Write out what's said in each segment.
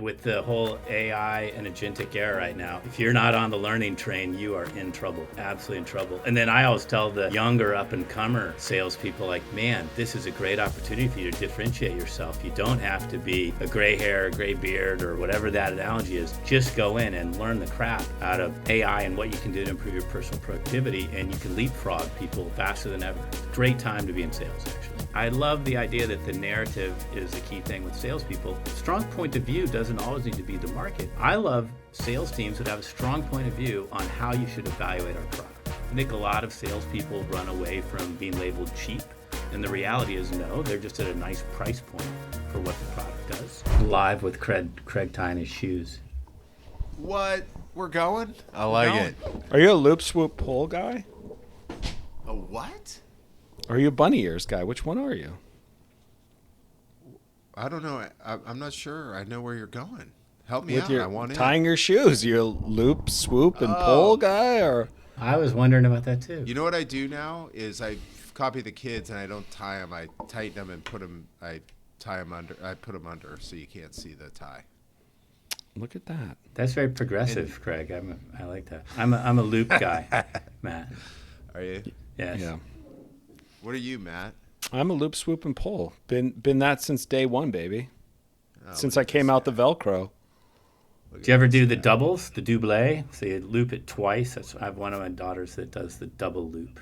With the whole AI and agentic era right now, if you're not on the learning train, you are in trouble, absolutely in trouble. And then I always tell the younger up-and-comer salespeople, like, man, this is a great opportunity for you to differentiate yourself. You don't have to be a gray hair, a gray beard, or whatever that analogy is. Just go in and learn the crap out of AI and what you can do to improve your personal productivity, and you can leapfrog people faster than ever. Great time to be in sales, actually. I love the idea that the narrative is the key thing with salespeople. Strong point of view doesn't always need to be the market. I love sales teams that have a strong point of view on how you should evaluate our product. I think a lot of salespeople run away from being labeled cheap, and the reality is no, they're just at a nice price point for what the product does. Live with Craig tying his shoes. What? We're going? I like it. Are you a loop-swoop-pull guy? A what? Or are you a bunny ears guy? Which one are you? I don't know. I'm not sure. I know where you're going. Help me With out. your I want tying your shoes. You're a loop, swoop, and pull guy, or I was wondering about that too. You know what I do now is I copy the kids and I don't tie them. I tighten them and put them. I tie them under. I put them under so you can't see the tie. Look at that. That's very progressive, Craig. I like that. I'm a loop guy, Matt. Are you? Yes. Yeah. What are you, Matt? I'm a loop, swoop, and pull. Been that since day one, baby. Oh, Since I came out the Velcro. Do you ever do the doubles, the double? So you loop it twice. I have one of my daughters that does the double loop.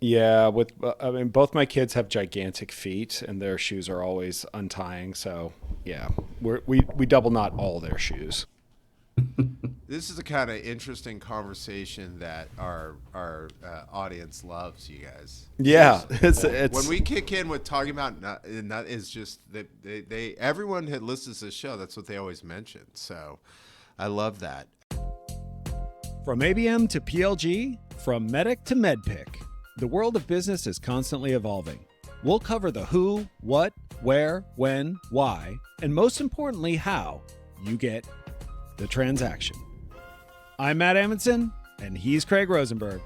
Yeah, both my kids have gigantic feet, and their shoes are always untying. So yeah, we double knot all their shoes. This is a kind of interesting conversation that our audience loves, you guys. Yeah, it's when we kick in with talking about nut is just that they everyone that listens to the show, that's what they always mention. So I love that. From ABM to PLG, from medic to medpic, the world of business is constantly evolving. We'll cover the who, what, where, when, why, and most importantly, how you get the transaction. I'm Matt Amundson, and he's Craig Rosenberg.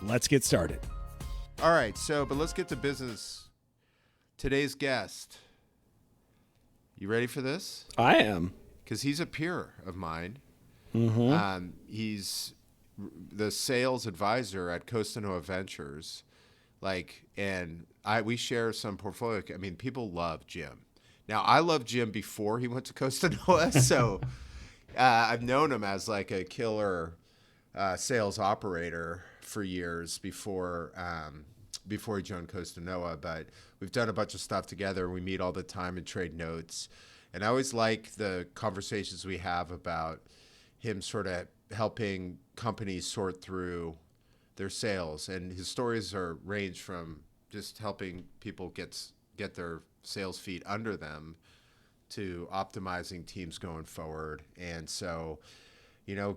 Let's get started. All right, but let's get to business. Today's guest. You ready for this? I am. Because he's a peer of mine. Mm-hmm. He's the sales advisor at Costanoa Ventures. We share some portfolio. I mean, people love Jim. Now, I loved Jim before he went to Costanoa, so I've known him as like a killer sales operator for years before he joined Costanoa. But we've done a bunch of stuff together. We meet all the time and trade notes. And I always like the conversations we have about him sort of helping companies sort through their sales. And his stories range from just helping people get their sales feet under them to optimizing teams going forward. And so,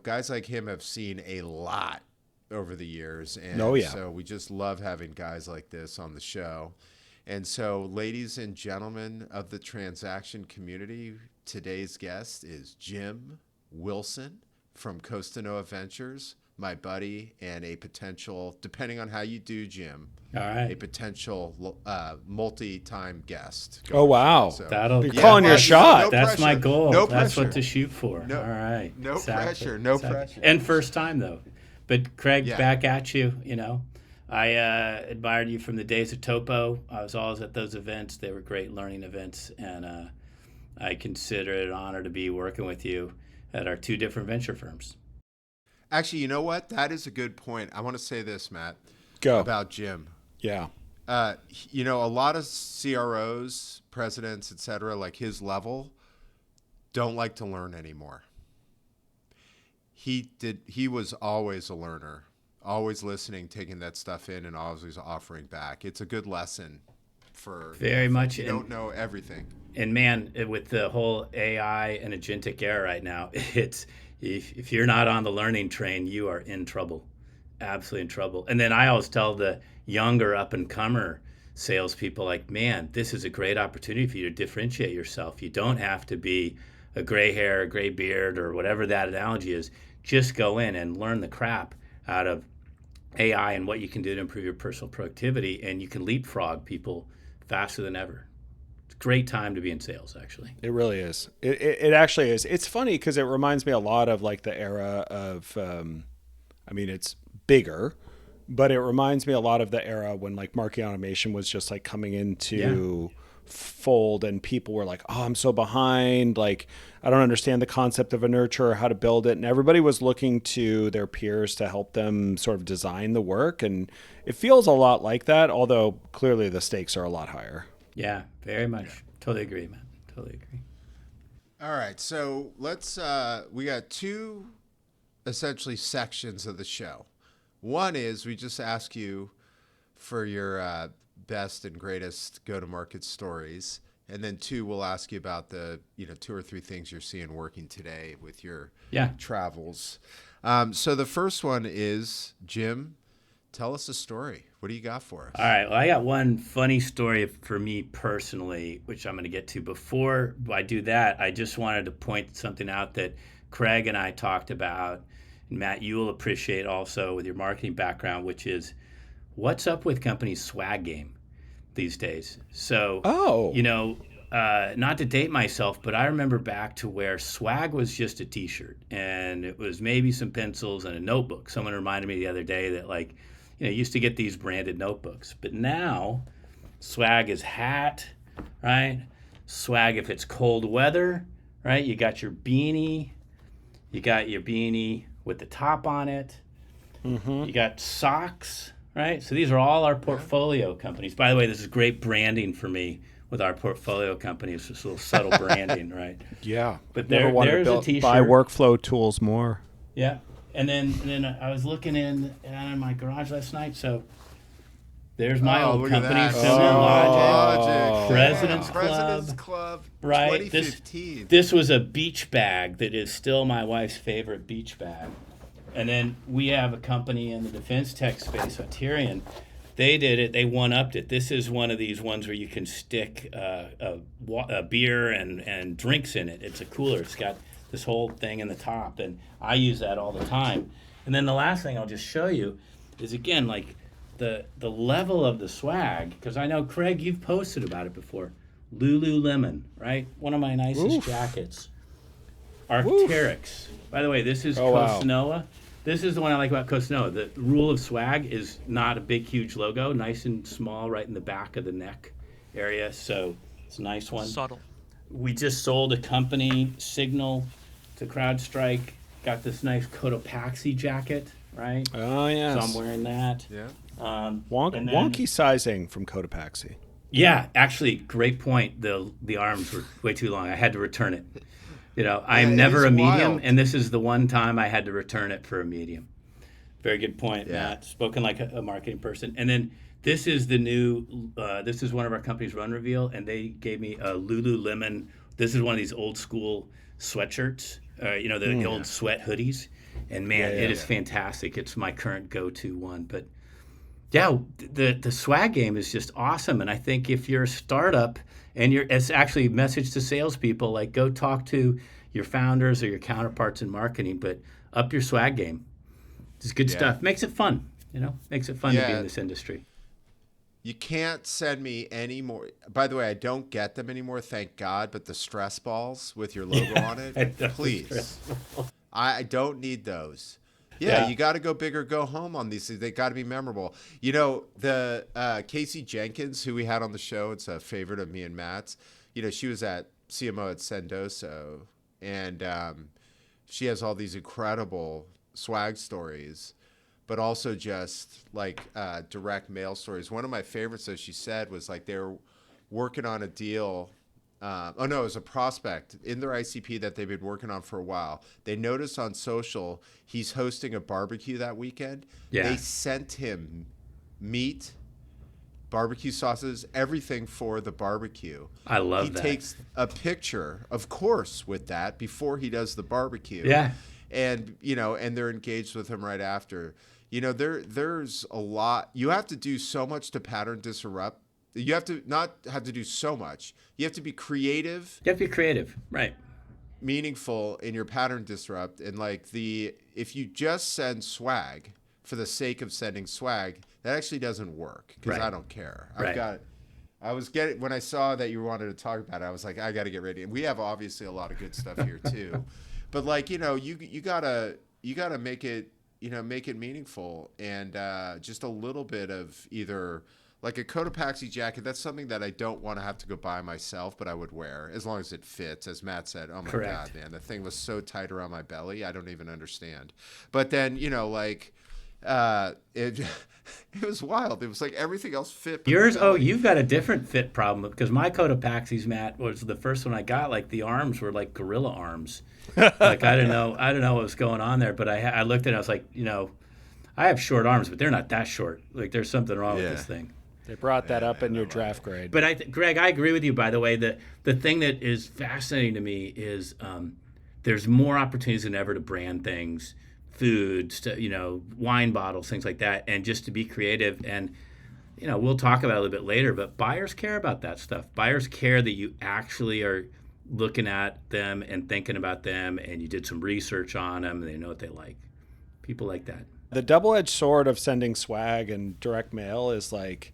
guys like him have seen a lot over the years. And so we just love having guys like this on the show. And so, ladies and gentlemen of the transaction community, today's guest is Jim Wilson from Costanoa Ventures, my buddy, and a potential, depending on how you do, Jim, all right, a potential multi-time guest. Oh, wow. So, you're calling your shot. No That's pressure. my goal. No That's pressure. what to shoot for. No, all right. No exactly. pressure. No exactly. pressure. And first time, though. But, Craig, back at you, I admired you from the days of Topo. I was always at those events. They were great learning events, and I consider it an honor to be working with you at our two different venture firms. Actually, you know what? That is a good point. I want to say this, Matt, about Jim. Yeah. A lot of CROs, presidents, et cetera, like his level, don't like to learn anymore. He was always a learner, always listening, taking that stuff in, and always offering back. It's a good lesson for very much. You don't know everything. And man, with the whole AI and agentic era right now, it's if you're not on the learning train, you are in trouble, absolutely in trouble. And then I always tell the younger up-and-comer salespeople, like, man, this is a great opportunity for you to differentiate yourself. You don't have to be a gray hair, a gray beard, or whatever that analogy is. Just go in and learn the crap out of AI and what you can do to improve your personal productivity, and you can leapfrog people faster than ever. great time to be in sales, actually. It really is. It actually is. It's funny because it reminds me a lot of like the era of, I mean, it's bigger, but it reminds me a lot of the era when like marketing automation was just like coming into fold and people were like, oh, I'm so behind. Like, I don't understand the concept of a nurture or how to build it. And everybody was looking to their peers to help them sort of design the work. And it feels a lot like that, although clearly the stakes are a lot higher. Yeah, very much. Yeah. Totally agree, man. Totally agree. All right. So let's, we got two essentially sections of the show. One is we just ask you for your best and greatest go-to-market stories. And then two, we'll ask you about the, 2 or 3 things you're seeing working today with your travels. So the first one is, Jim, tell us a story. What do you got for us? All right. Well, I got one funny story for me personally, which I'm going to get to. Before I do that, I just wanted to point something out that Craig and I talked about, and Matt, you will appreciate also with your marketing background, which is what's up with companies' swag game these days. So, not to date myself, but I remember back to where swag was just a t-shirt and it was maybe some pencils and a notebook. Someone reminded me the other day that you used to get these branded notebooks, but now swag is hat, right? Swag if it's cold weather, right? You got your beanie with the top on it. Mm-hmm. You got socks, right? So these are all our portfolio companies. By the way, this is great branding for me with our portfolio companies. Just a little subtle branding, right? Yeah. But there's a t-shirt. Buy workflow tools more. Yeah. And then I was looking in my garage last night. So there's my old company, SumoLogic, President's Club. Right. 2015. This was a beach bag that is still my wife's favorite beach bag. And then we have a company in the defense tech space, Hyterion. They did it. They one-upped it. This is one of these ones where you can stick a beer and drinks in it. It's a cooler. It's got this whole thing in the top, and I use that all the time. And then the last thing I'll just show you is, again, like the level of the swag, because I know, Craig, you've posted about it before. Lululemon, right? One of my nicest jackets. Arc'teryx. By the way, this is Costanoa. Wow. This is the one I like about Costanoa. The rule of swag is not a big, huge logo. Nice and small right in the back of the neck area. So it's a nice one. Subtle. We just sold a company, Signal, to CrowdStrike. Got this nice Cotopaxi jacket, right? Oh, yes. So I'm wearing that. Yeah. Wonky sizing from Cotopaxi. Yeah, actually, great point. The arms were way too long. I had to return it. I'm never a medium, and this is the one time I had to return it for a medium. Very good point, Matt. Spoken like a marketing person. And then this is the new, this is one of our companies, Run Reveal, and they gave me a Lululemon. This is one of these old school sweatshirts, the old sweat hoodies. And man, it is fantastic. It's my current go-to one. But yeah, the swag game is just awesome. And I think if you're a startup, and it's actually a message to salespeople, like go talk to your founders or your counterparts in marketing, but up your swag game. It's good stuff. Makes it fun, makes it fun to be in this industry. You can't send me any more. By the way, I don't get them anymore, thank God, but the stress balls with your logo on it, please. I don't need those. Yeah, you got to go big or go home on these things. They got to be memorable. The Casey Jenkins, who we had on the show, it's a favorite of me and Matt's. She was at CMO at Sendoso, and she has all these incredible swag stories, but also just like direct mail stories. One of my favorites, as she said, was like they were working on a deal. It was a prospect in their ICP that they've been working on for a while. They noticed on social he's hosting a barbecue that weekend. Yeah. They sent him meat, barbecue sauces, everything for the barbecue. I love that. He takes a picture, of course, with that before he does the barbecue. Yeah. And, and they're engaged with him right after. There's a lot. You have to do so much to pattern disrupt. You have to not have to do so much. You have to be creative. You have to be creative, right? Meaningful in your pattern disrupt. And if you just send swag for the sake of sending swag, that actually doesn't work because I don't care. when I saw that you wanted to talk about it, I was like, I got to get ready. And we have obviously a lot of good stuff here too, but like, you gotta make it, make it meaningful, and just a little bit of either like a Cotopaxi jacket. That's something that I don't want to have to go buy myself, but I would wear as long as it fits. As Matt said, oh my Correct. God, man, the thing was so tight around my belly. I don't even understand. But then, like, it was wild. It was like everything else fit. Yours, you've got a different fit problem, because my Cotopaxis, Matt, was the first one I got. Like the arms were like gorilla arms. Like I don't know what was going on there, but I looked at it. I was like, I have short arms, but they're not that short. Like there's something wrong with this thing. They brought that up in your draft grade. But Greg, I agree with you. By the way, the thing that is fascinating to me is there's more opportunities than ever to brand things, foods, wine bottles, things like that, and just to be creative. And we'll talk about it a little bit later, but buyers care about that stuff. Buyers care that you actually are looking at them and thinking about them, and you did some research on them, and they know what they like. People like that. The double-edged sword of sending swag and direct mail is like,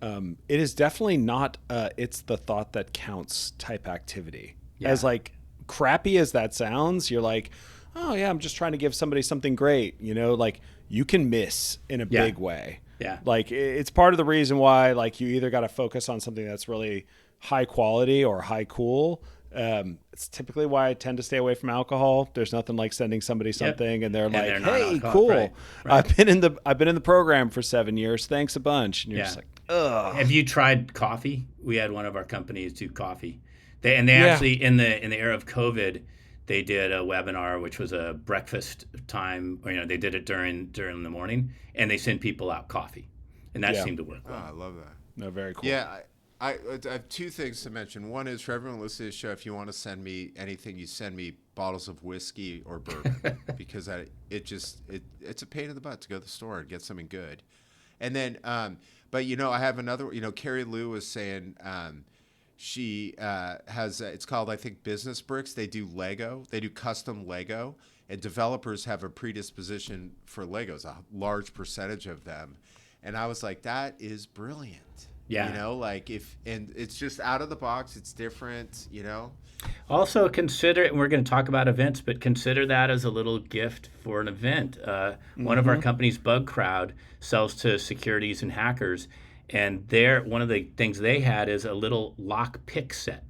it is definitely not it's the thought that counts type activity. Yeah. As like crappy as that sounds, you're like, oh yeah, I'm just trying to give somebody something great. Like you can miss in a big way. Yeah. Like it's part of the reason why like you either got to focus on something that's really high quality or high cool. It's typically why I tend to stay away from alcohol. There's nothing like sending somebody something and they're like, "Hey, cool. Right. I've been in the program for 7 years. Thanks a bunch." And you're just like, "Ugh." Have you tried coffee? We had one of our companies do coffee. They actually in the era of COVID, they did a webinar which was a breakfast time. They did it during the morning, and they sent people out coffee, and that seemed to work well. Oh, I love that. No, very cool. Yeah. I have two things to mention. One is for everyone listening to the show, if you want to send me anything, you send me bottles of whiskey or bourbon because it's a pain in the butt to go to the store and get something good. And then, but I have another. Carrie Lou was saying she has it's called, I think, Business Bricks. They do Lego. They do custom Lego, and developers have a predisposition for Legos, a large percentage of them. And I was like, that is brilliant. Yeah. And it's just out of the box. It's different, Also consider, and we're going to talk about events, but consider that as a little gift for an event. One of our companies, Bug Crowd, sells to securities and hackers. And one of the things they had is a little lock pick set.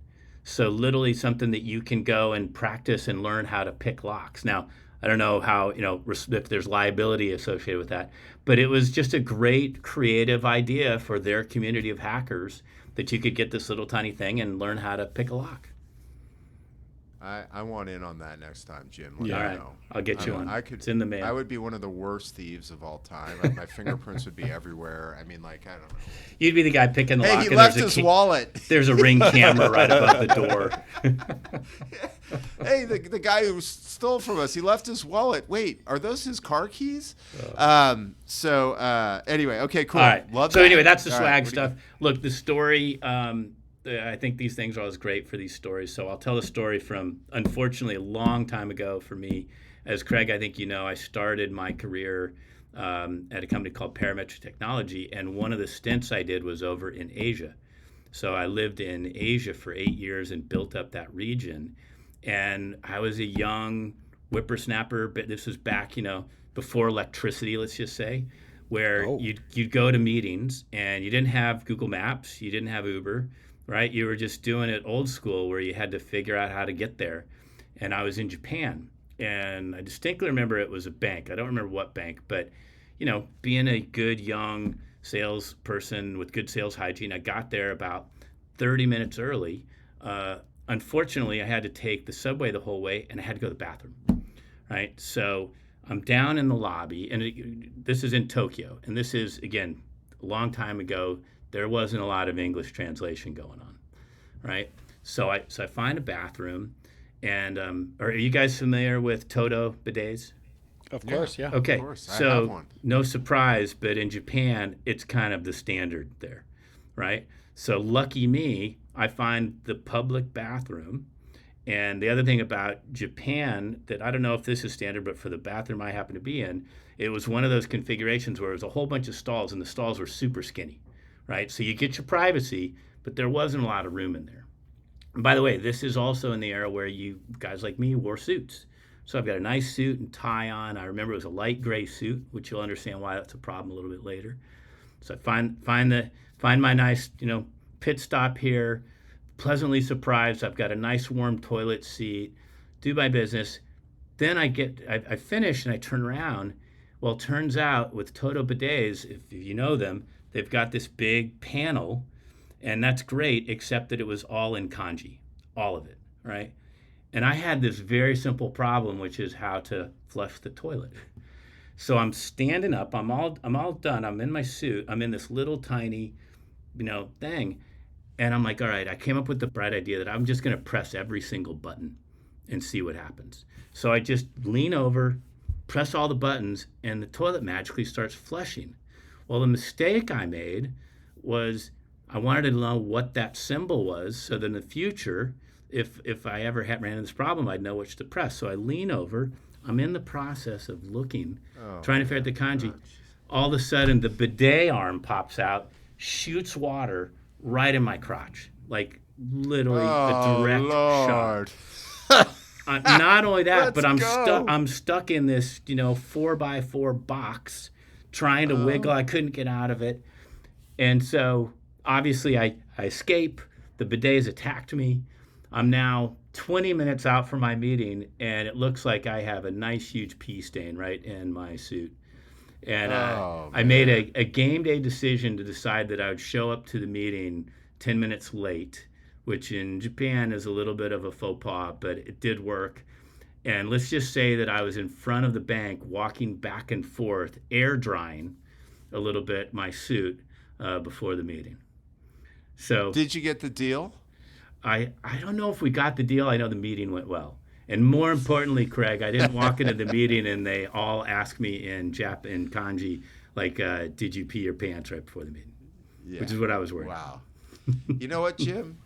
So literally something that you can go and practice and learn how to pick locks. Now, I don't know how, if there's liability associated with that, but it was just a great creative idea for their community of hackers that you could get this little tiny thing and learn how to pick a lock. I want in on that next time, Jim. All right. I'll get you one. It's in the mail. I would be one of the worst thieves of all time. My fingerprints would be everywhere. I mean, I don't know. You'd be the guy picking the lock. Hey, he left his wallet. There's a Ring camera right above the door. Hey, the guy who stole from us, he left his wallet. Wait, are those his car keys? Anyway, okay, cool. All right. Love so that. Anyway, that's the swag stuff. Look, the story, I think these things are always great for these stories. So I'll tell a story from, unfortunately, a long time ago for me. As Craig, I think I started my career at a company called Parametric Technology, and one of the stints I did was over in Asia. So I lived in Asia for 8 years and built up that region. And I was a young whippersnapper, but this was back, before electricity, let's just say, where you'd go to meetings and you didn't have Google Maps, you didn't have Uber, right? You were just doing it old school where you had to figure out how to get there. And I was in Japan, and I distinctly remember it was a bank. I don't remember what bank, but, being a good young salesperson with good sales hygiene, I got there about 30 minutes early. Unfortunately, I had to take the subway the whole way, and I had to go to the bathroom, right? So I'm down in the lobby, and this is in Tokyo, and this is, again, a long time ago. There wasn't a lot of English translation going on, right? So I find a bathroom, and are you guys familiar with Toto bidets? Of course, yeah. Okay, of course. I have so one. No surprise, but in Japan, it's kind of the standard there, right? So lucky me, I find the public bathroom. And the other thing about Japan that I don't know if this is standard, but for the bathroom I happen to be in, it was one of those configurations where it was a whole bunch of stalls, and the stalls were super skinny, right? So you get your privacy, but there wasn't a lot of room in there. And by the way, this is also in the era where you guys like me wore suits. So I've got a nice suit and tie on. I remember it was a light gray suit, which you'll understand why that's a problem a little bit later. So I find my nice, pit stop here, pleasantly surprised. I've got a nice warm toilet seat, do my business. Then I finish and I turn around. Well, it turns out with Toto Bidets, if you know them, they've got this big panel, and that's great, except that it was all in kanji, all of it, right? And I had this very simple problem, which is how to flush the toilet. So I'm standing up, I'm all done, I'm in my suit, I'm in this little tiny, thing, and I'm like, all right, I came up with the bright idea that I'm just gonna press every single button and see what happens. So I just lean over, press all the buttons, and the toilet magically starts flushing. Well, the mistake I made was I wanted to know what that symbol was, so that in the future, if I ever ran into this problem, I'd know which to press. So I lean over, I'm in the process of looking, trying to figure out the kanji. All of a sudden, the bidet arm pops out, shoots water right in my crotch, like literally a direct shot. Not only that, but I'm stuck in this 4x4 box, trying to wiggle. I couldn't get out of it, and so obviously I escape. The bidets attacked me. I'm now 20 minutes out from my meeting, and it looks like I have a nice huge pee stain right in my suit. And I made a game day decision to decide that I would show up to the meeting 10 minutes late, which in Japan is a little bit of a faux pas, but it did work. And let's just say that I was in front of the bank walking back and forth, air drying a little bit my suit before the meeting. So did you get the deal? I don't know if we got the deal. I know the meeting went well. And more importantly, Craig, I didn't walk into the meeting and they all asked me in kanji, like, did you pee your pants right before the meeting? Yeah. Which is what I was worried. Wow. You know what, Jim?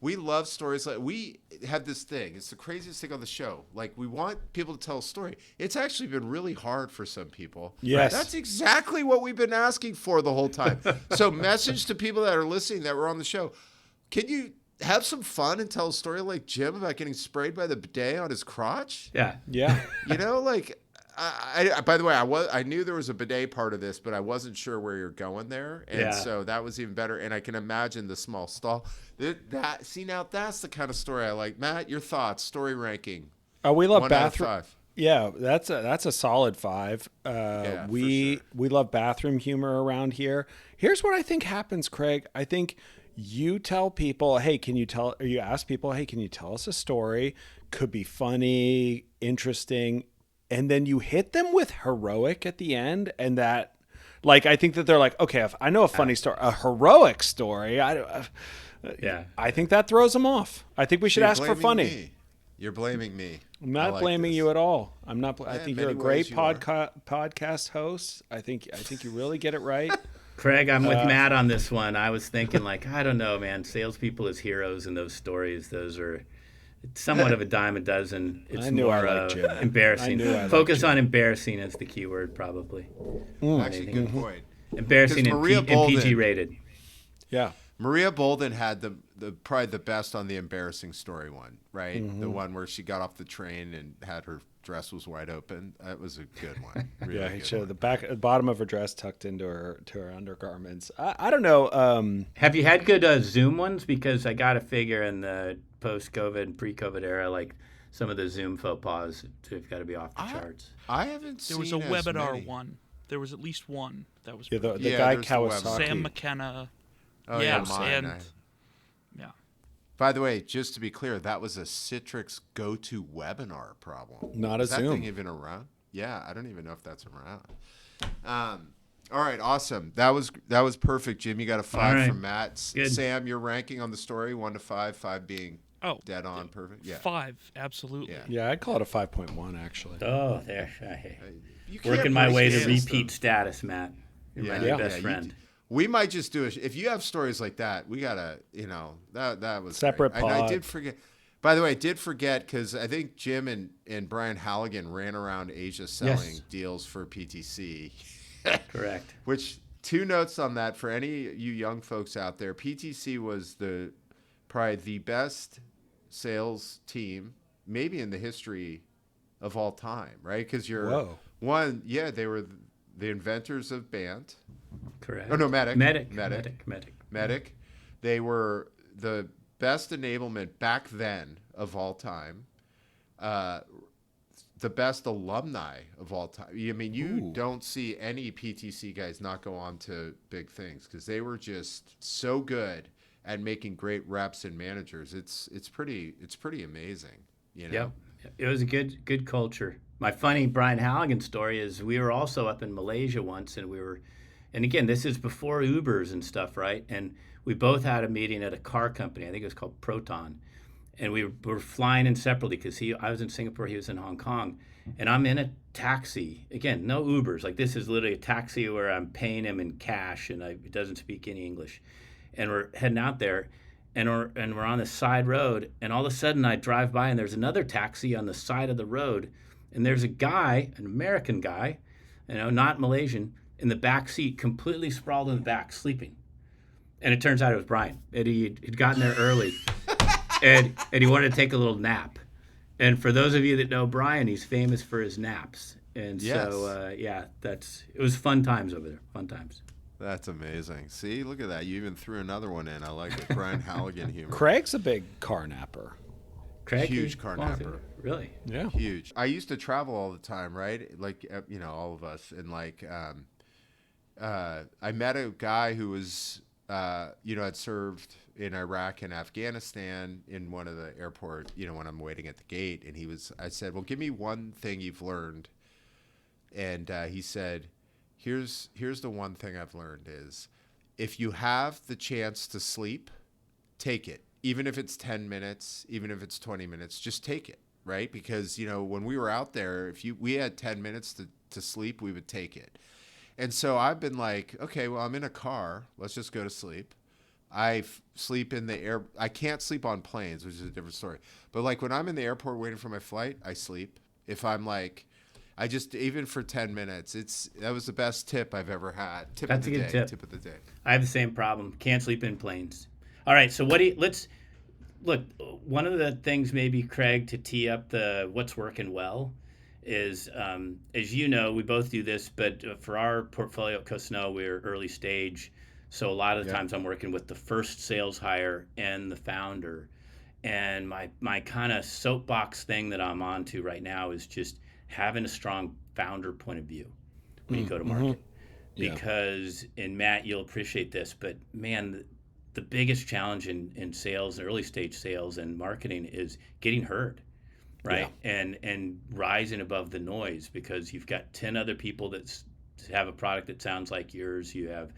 We love stories. Like, we have this thing. It's the craziest thing on the show. Like, we want people to tell a story. It's actually been really hard for some people. Yes. That's exactly what we've been asking for the whole time. So message to people that are listening that were on the show. Can you have some fun and tell a story like Jim about getting sprayed by the bidet on his crotch? Yeah. Yeah. By the way, I knew there was a bidet part of this, but I wasn't sure where you're going there, and so that was even better. And I can imagine the small stall. Now that's the kind of story I like. Matt, your thoughts? Story ranking. We love 1 out of bathroom. 5. Yeah, that's a solid 5. We love bathroom humor around here. Here's what I think happens, Craig. I think you tell people, hey, you ask people, hey, can you tell us a story? Could be funny, interesting. And then you hit them with heroic at the end. And that, like, I think that they're like, okay, if I know a funny story, a heroic story, I think that throws them off. I think we should ask for funny. Me. You're blaming me. I'm not blaming you at all. I'm not. I think you're a great podcast host. I think you really get it right. Craig, I'm with Matt on this one. I was thinking, like, I don't know, man. Salespeople as heroes in those stories, those are somewhat of a dime a dozen. It's more embarrassing. Focus on embarrassing as the key word, probably. Actually, good point. Embarrassing and PG rated. Yeah. Maria Bolden had probably the best on the embarrassing story one, right? Mm-hmm. The one where she got off the train and had her dress was wide open. That was a good one. Really she had the bottom of her dress tucked into her undergarments. I don't know. Have you had good Zoom ones? Because I got to figure in the post-COVID and pre-COVID era, like some of the Zoom faux pas have got to be off the charts. I haven't seen. There was a webinar one. There was at least one that was. The guy Kawasaki. Sam McKenna. Oh yeah, mine. Yeah. By the way, just to be clear, that was a Citrix go-to webinar problem. Not a Zoom. Is that thing even around? Yeah, I don't even know if that's around. All right, awesome. That was perfect, Jim. You got a 5 from Matt. Good. Sam, your ranking on the story, 1 to 5, 5 being dead on perfect. Yeah, 5, absolutely. Yeah, I'd call it a 5.1 actually. Oh, there. Working my way to repeat status, Matt. You're my new best friend. We might just do it. If you have stories like that, we gotta, that was separate great. pod. And I did forget. By the way, I did forget because I think Jim and Brian Halligan ran around Asia selling deals for PTC. Correct. Which 2 notes on that for any you young folks out there. PTC was probably the best sales team, maybe in the history of all time, right? Because they were the inventors of Bant. Correct. Oh no, Medic. Medic. They were the best enablement back then of all time. The best alumni of all time. I mean, you don't see any PTC guys not go on to big things because they were just so good at making great reps and managers. It's pretty amazing, you know. Yep. It was a good culture. My funny Brian Halligan story is we were also up in Malaysia once, and again, this is before Ubers and stuff, right? And we both had a meeting at a car company. I think it was called Proton. And we were flying in separately because I was in Singapore, he was in Hong Kong. And I'm in a taxi. Again, no Ubers. Like, this is literally a taxi where I'm paying him in cash, and he doesn't speak any English. And we're heading out there, and we're on the side road. And all of a sudden, I drive by, and there's another taxi on the side of the road. And there's a guy, an American guy, not Malaysian, in the back seat, completely sprawled in the back, sleeping. And it turns out it was Brian. And he'd gotten there early. And he wanted to take a little nap. And for those of you that know Brian, he's famous for his naps. And so, it was fun times over there. Fun times. That's amazing. See, look at that. You even threw another one in. I like it. Brian Halligan humor. Craig's a big car napper. Craig? Huge car napper. Really? Yeah. Huge. I used to travel all the time, right? Like, all of us. And like, I met a guy who was, had served in Iraq and Afghanistan in one of the airport, when I'm waiting at the gate. And I said, well, give me one thing you've learned. And he said, here's the one thing I've learned is if you have the chance to sleep, take it. Even if it's 10 minutes, even if it's 20 minutes, just take it, right? Because, when we were out there, if we had 10 minutes to sleep, we would take it. And so I've been like, okay, well, I'm in a car. Let's just go to sleep. I sleep in the air. I can't sleep on planes, which is a different story. But like when I'm in the airport waiting for my flight, I sleep. If I'm like, even for 10 minutes, that was the best tip I've ever had. That's a good tip. Tip of the day. I have the same problem. Can't sleep in planes. All right. So let's look. One of the things maybe, Craig, to tee up the what's working well is, as you know, we both do this, but for our portfolio at Costanoa, we're early stage. So a lot of the times I'm working with the first sales hire and the founder. And my kind of soapbox thing that I'm on to right now is just having a strong founder point of view when you go to market. Because, and Matt, you'll appreciate this, but man, the biggest challenge in sales, early stage sales and marketing is getting heard. Right. Yeah. And rising above the noise, because you've got 10 other people that have a product that sounds like yours. You have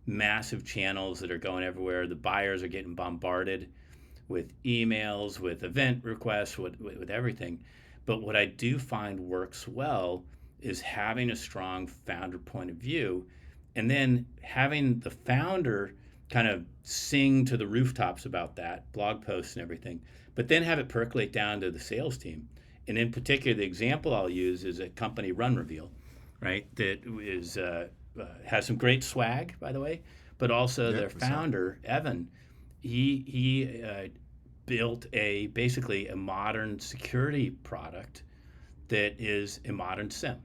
massive channels that are going everywhere. The buyers are getting bombarded with emails, with event requests, with everything. But what I do find works well is having a strong founder point of view, and then having the founder kind of sing to the rooftops about that, blog posts and everything, but then have it percolate down to the sales team. And in particular, the example I'll use is a company, Run Reveal, right? That is has some great swag, by the way, but also their founder, Evan, he built basically a modern security product that is a modern SIM,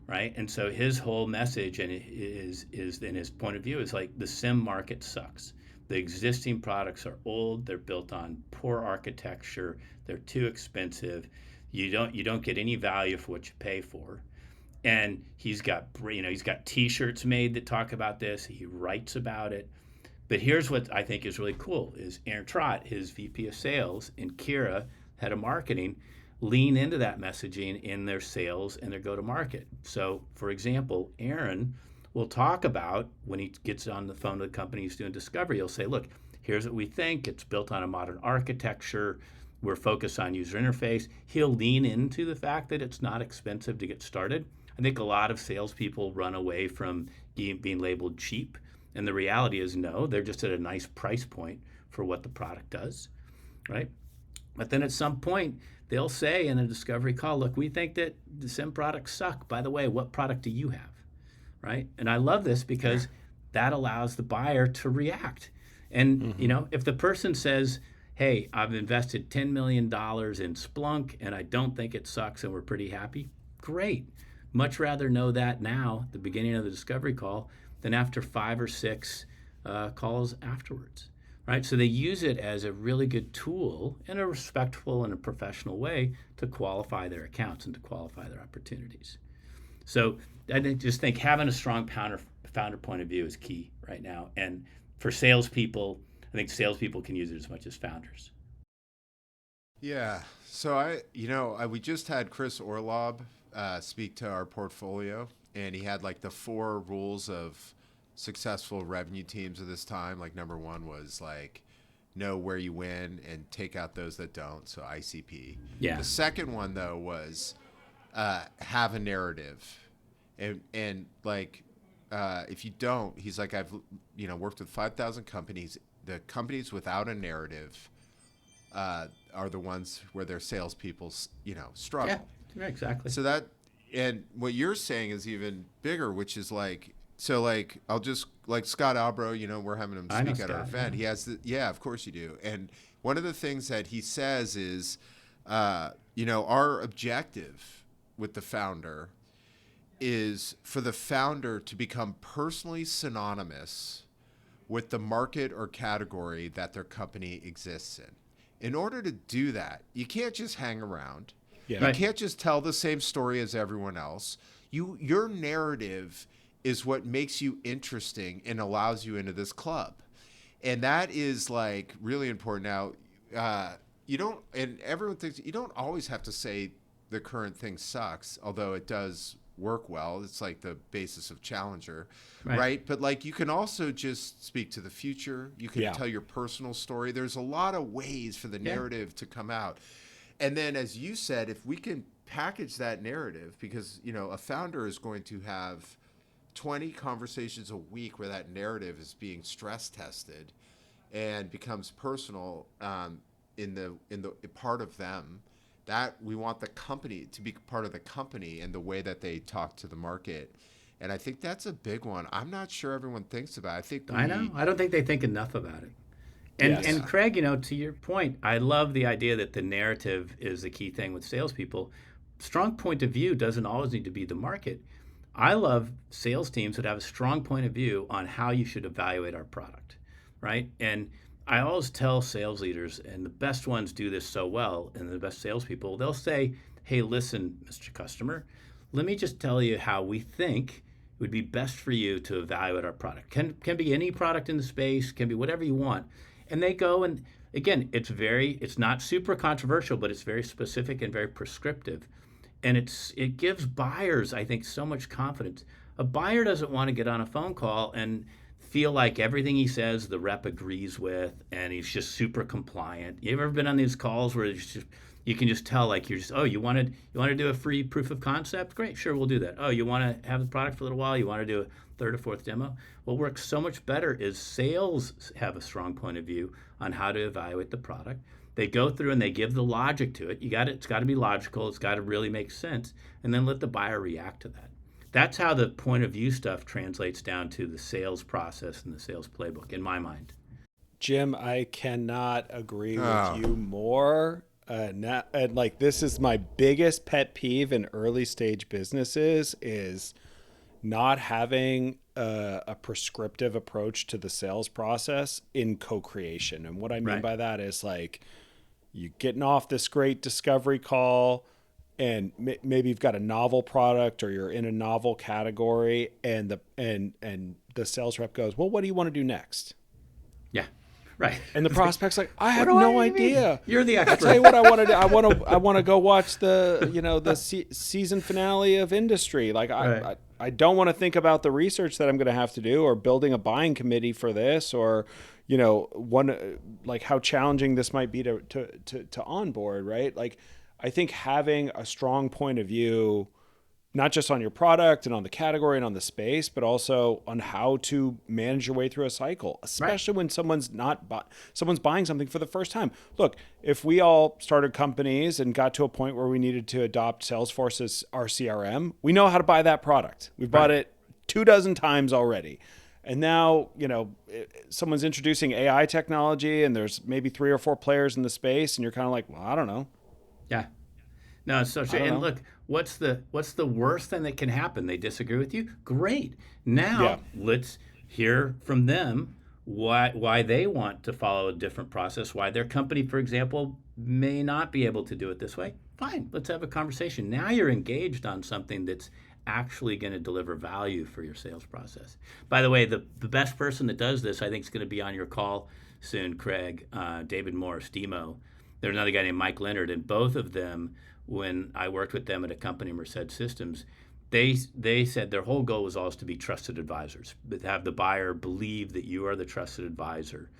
right? And so his whole message and is in his point of view is like, the SIM market sucks. The existing products are old. They're built on poor architecture. They're too expensive. You don't get any value for what you pay for. And he's got T-shirts made that talk about this. He writes about it. But here's what I think is really cool: is Aaron Trott, his VP of Sales, and Kira, head of marketing, lean into that messaging in their sales and their go-to-market. So, for example, Aaron will talk about, when he gets on the phone with the company he's doing discovery, he'll say, look, here's what we think. It's built on a modern architecture. We're focused on user interface. He'll lean into the fact that it's not expensive to get started. I think a lot of salespeople run away from being labeled cheap. And the reality is, no, they're just at a nice price point for what the product does, right? But then at some point, they'll say in a discovery call, look, we think that the SIM products suck. By the way, what product do you have, right? And I love this because that allows the buyer to react. And, if the person says, hey, I've invested $10 million in Splunk and I don't think it sucks and we're pretty happy, great. Much rather know that now, the beginning of the discovery call, than after 5 or 6 calls afterwards, right? So they use it as a really good tool in a respectful and a professional way to qualify their accounts and to qualify their opportunities. So I just think having a strong founder point of view is key right now. And for salespeople, I think salespeople can use it as much as founders. Yeah. So we just had Chris Orlob speak to our portfolio, and he had like the 4 rules of successful revenue teams of this time. Like number 1 was like know where you win and take out those that don't. So ICP. Yeah. The second one though was have a narrative, and like if you don't, he's like, I've worked with 5,000 companies. The companies without a narrative are the ones where their salespeople struggle. Yeah, exactly. So that, and what you're saying is even bigger, which is like, so like I'll just like Scott Albro, we're having him speak at our event. He has of course you do. And one of the things that he says is, our objective with the founder is for the founder to become personally synonymous with the market or category that their company exists in. In order to do that, you can't just hang around. Yeah. You can't just tell the same story as everyone else. Your narrative is what makes you interesting and allows you into this club. And that is like really important. Now, and everyone thinks you don't always have to say the current thing sucks, although it does work well. It's like the basis of Challenger, right? But like you can also just speak to the future. You can tell your personal story. There's a lot of ways for the narrative to come out. And then as you said, if we can package that narrative, because a founder is going to have 20 conversations a week where that narrative is being stress tested and becomes personal in the part of them, that we want the company to be part of the company and the way that they talk to the market. And I think that's a big one. I'm not sure everyone thinks about it. I know. I don't think they think enough about it. And Craig, to your point, I love the idea that the narrative is the key thing with salespeople. Strong point of view doesn't always need to be the market. I love sales teams that have a strong point of view on how you should evaluate our product, right? And I always tell sales leaders, and the best ones do this so well, and the best salespeople, they'll say, hey, listen, Mr. Customer, let me just tell you how we think it would be best for you to evaluate our product. Can be any product in the space, can be whatever you want. And they go, and again, it's not super controversial, but it's very specific and very prescriptive. And it gives buyers, I think, so much confidence. A buyer doesn't want to get on a phone call and feel like everything he says the rep agrees with, and he's just super compliant. You ever been on these calls where you can just tell, like, you're just, oh, you want to do a free proof of concept? Great, sure, we'll do that. Oh, you want to have the product for a little while? You want to do a 3rd or 4th demo? What works so much better is sales have a strong point of view on how to evaluate the product. They go through and they give the logic to it. It's got to be logical. It's got to really make sense, and then let the buyer react to that. That's how the point of view stuff translates down to the sales process and the sales playbook, in my mind. Jim, I cannot agree with you more. This is my biggest pet peeve in early stage businesses is not having a prescriptive approach to the sales process in co-creation. And what I mean by that is like you getting off this great discovery call, and maybe you've got a novel product or you're in a novel category, and the sales rep goes, well, what do you want to do next? Yeah, right. And the prospect's like, I have no idea. You're the expert. I'll tell you what I want to do. I want to go watch the season finale of Industry. Like I don't want to think about the research that I'm going to have to do, or building a buying committee for this, or how challenging this might be to onboard, right? Like, I think having a strong point of view, not just on your product and on the category and on the space, but also on how to manage your way through a cycle, especially when someone's buying something for the first time. Look, if we all started companies and got to a point where we needed to adopt Salesforce as our CRM, we know how to buy that product. We've bought it 24 times already. And now, someone's introducing AI technology and there's maybe 3 or 4 players in the space and you're kind of like, well, I don't know. Yeah. No, it's so true. don't And know. look, what's the worst thing that can happen? They disagree with you? Great. Now Yeah. let's hear from them why they want to follow a different process, why their company, for example, may not be able to do it this way. Fine, let's have a conversation. Now you're engaged on something that's actually going to deliver value for your sales process. By the way, the best person that does this, I think, is going to be on your call soon, Craig, David Morris, Demo. There's another guy named Mike Leonard, and both of them, when I worked with them at a company, Merced Systems, they said their whole goal was always to be trusted advisors, but have the buyer believe that you are the trusted advisor.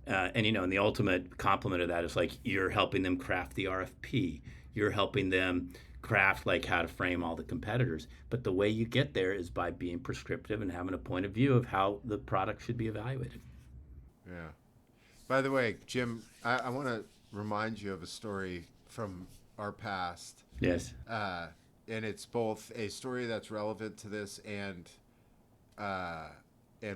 And the ultimate complement of that is like you're helping them craft the RFP. You're helping them craft like how to frame all the competitors. But the way you get there is by being prescriptive and having a point of view of how the product should be evaluated. Yeah. By the way, Jim, I want to remind you of a story from our past. Yes. And it's both a story that's relevant to this and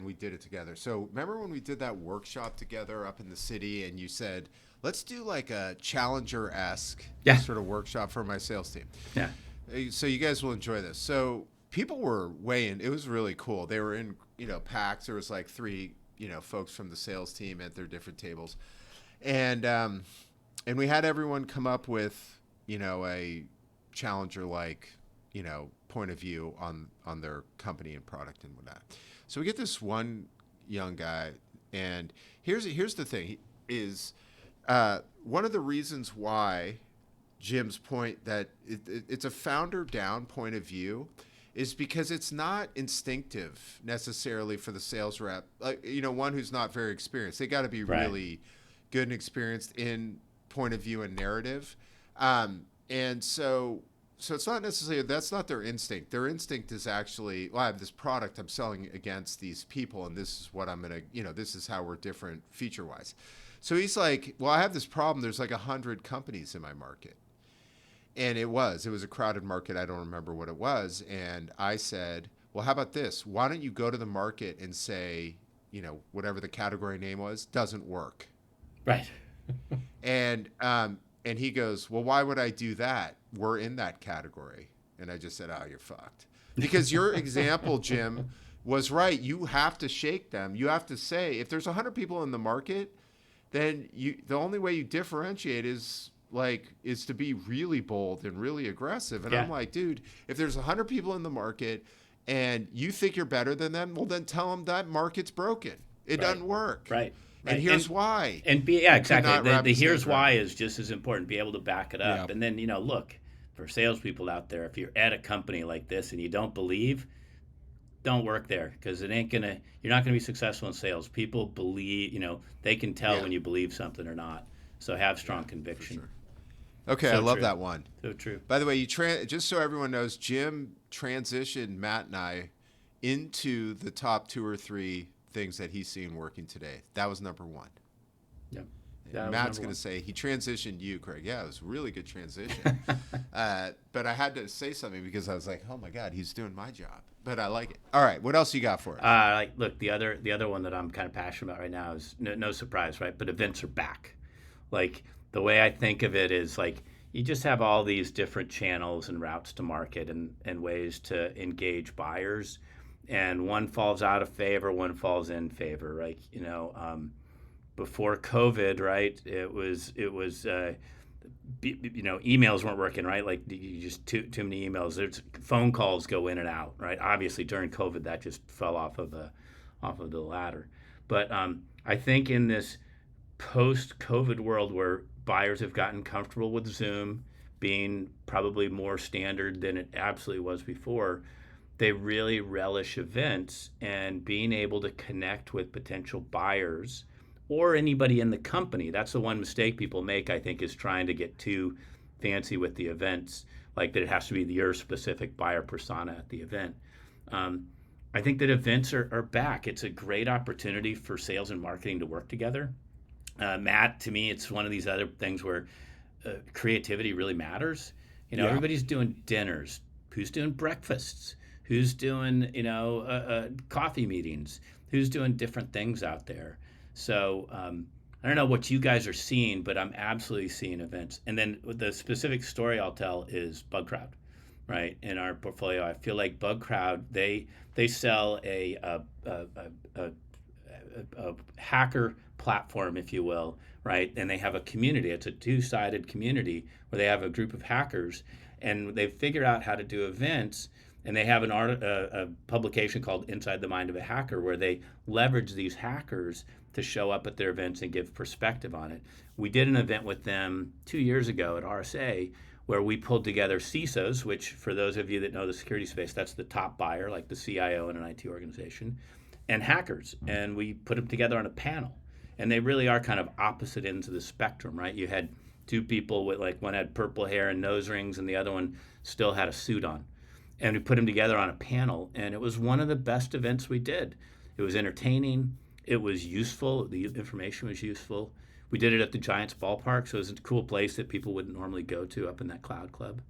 we did it together. So remember when we did that workshop together up in the city and you said, let's do like a Challenger-esque sort of workshop for my sales team. Yeah. So you guys will enjoy this. So people were weighing. It was really cool. They were in, packs. There was like 3, folks from the sales team at their different tables. And we had everyone come up with, a Challenger-like, point of view on their company and product and whatnot. So we get this one young guy, and here's the thing is one of the reasons why Jim's point that it's a founder down point of view is because it's not instinctive necessarily for the sales rep, one who's not very experienced. They got to be really good and experienced in point of view and narrative. And so it's not necessarily, that's not their instinct. Their instinct is actually, well, I have this product I'm selling against these people, and this is what I'm going to, this is how we're different feature-wise. So he's like, well, I have this problem. There's like 100 companies in my market. And it was a crowded market. I don't remember what it was. And I said, well, how about this? Why don't you go to the market and say, whatever the category name was, doesn't work. Right. And he goes, well, why would I do that? We're in that category. And I just said, oh, you're fucked. Because your example, Jim, was right. You have to shake them. You have to say, if there's 100 people in the market, then the only way you differentiate is to be really bold and really aggressive. And I'm like, dude, if there's 100 people in the market and you think you're better than them, well, then tell them that market's broken. It doesn't work. Right. And here's why. And exactly. The here's why around. is just as important. Be able to back it up. Yeah. And then, look, for salespeople out there, if you're at a company like this and you don't believe, don't work there because you're not gonna be successful in sales. People believe, they can tell when you believe something or not. So have strong conviction. Sure. Okay, So I love true. that one. So true. By the way, just so everyone knows, Jim transitioned Matt and I into the top 2 or 3 things that he's seen working today. That was number 1. Yeah. Matt's going to say he transitioned you, Craig. Yeah, it was a really good transition. But I had to say something because I was like, oh my God, he's doing my job. But I like it. All right, what else you got for us? Look, the other one that I'm kind of passionate about right now is no surprise, right? But events are back. Like the way I think of it is like you just have all these different channels and routes to market and ways to engage buyers, and one falls out of favor, one falls in favor, right? Before COVID, right? It was emails weren't working, right? Like you just too many emails. There's phone calls go in and out, right? Obviously during COVID that just fell off of the ladder. But I think in this post-COVID world where buyers have gotten comfortable with Zoom being probably more standard than it absolutely was before, they really relish events and being able to connect with potential buyers or anybody in the company. That's the one mistake people make, I think, is trying to get too fancy with the events, like that it has to be your specific buyer persona at the event. I think that events are back. It's a great opportunity for sales and marketing to work together. Matt, to me, it's one of these other things where creativity really matters. Everybody's doing dinners. Who's doing breakfasts? Who's doing, coffee meetings? who's doing different things out there. So I don't know what you guys are seeing, but I'm absolutely seeing events. And then the specific story I'll tell is Bug Crowd, right? In our portfolio, I feel like Bug Crowd, they sell a hacker platform, if you will, right? And they have a community. It's a two-sided community where they have a group of hackers, and they've figured out how to do events. And they have a publication called Inside the Mind of a Hacker, where they leverage these hackers to show up at their events and give perspective on it. We did an event with them 2 years ago at RSA, where we pulled together CISOs, which for those of you that know the security space, that's the top buyer, like the CIO in an IT organization, and hackers. And we put them together on a panel. And they really are kind of opposite ends of the spectrum, right? You had two people with, like, one had purple hair and nose rings and the other one still had a suit on. And we put them together on a panel, and it was one of the best events we did. It was entertaining. It was useful. The information was useful. We did it at the Giants ballpark, so it was a cool place that people wouldn't normally go to up in that cloud club.